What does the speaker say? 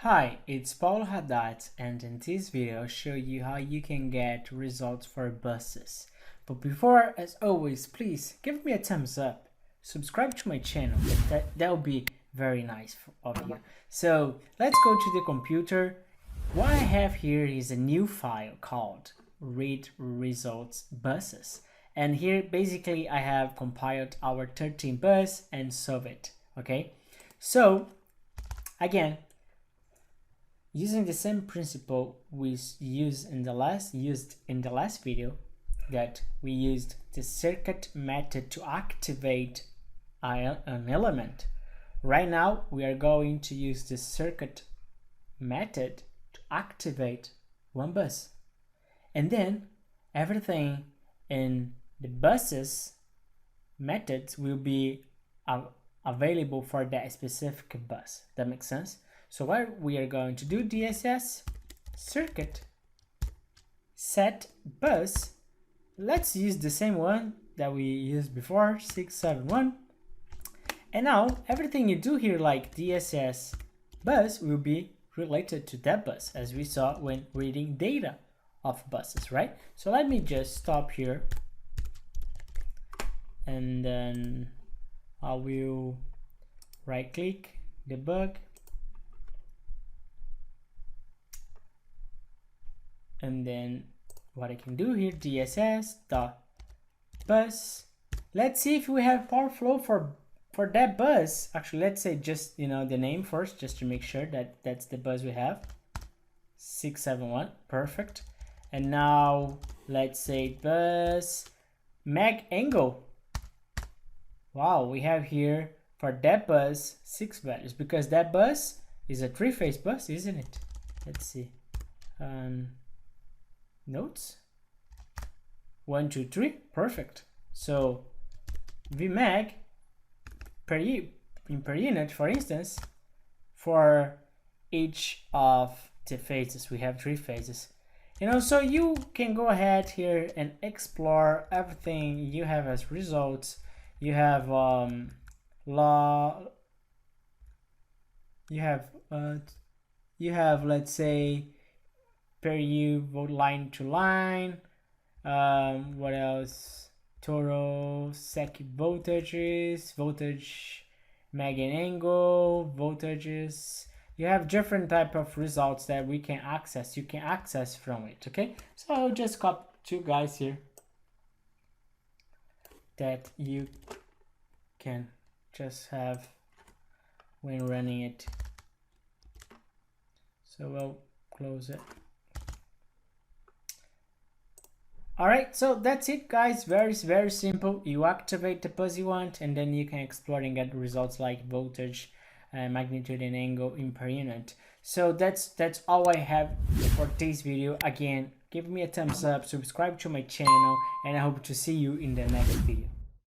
Hi, it's Paul Haddad, and in this video I'll show you how you can get results for buses. But before, as always, please give me a thumbs up, subscribe to my channel, that would be very nice of you. So let's go to the computer. What I have here is a new file called read results buses, and here basically I have compiled our 13 bus and solve it. Okay, so again, using the same principle we used in the last video, that we used the circuit method to activate an element. Right now we are going to use the circuit method to activate one bus, and then everything in the buses methods will be available for that specific bus. That makes sense? So what we are going to do, DSS circuit set bus. Let's use the same one that we used before, 671. And now everything you do here, like DSS bus, will be related to that bus, as we saw when reading data of buses, right? So let me just stop here, and then I will right click, debug, and then what I can do here, DSS.bus. Let's see if we have power flow for that bus. Actually, let's say just the name first, just to make sure that that's the bus we have, 671. Perfect. And now let's say bus mag angle. Wow, we have here for that bus 6 values, because that bus is a 3-phase bus, isn't it? Let's see. Notes 1, 2, 3. Perfect. So Vmag per unit, for instance, for each of the phases, we have 3 phases. So you can go ahead here and explore everything you have as results. You have let's say per U vote line to line. What else? Total circuit voltages, voltage mag and angle, voltages. You have different type of results that we can access. You can access from it. Okay, so I'll just copy 2 guys here that you can just have when running it. So we'll close it. Alright, so that's it, guys. Very simple. You activate the bus you want, and then you can explore and get results like voltage, magnitude and angle in per unit. So that's all I have for this video. Again, give me a thumbs up, subscribe to my channel, and I hope to see you in the next video.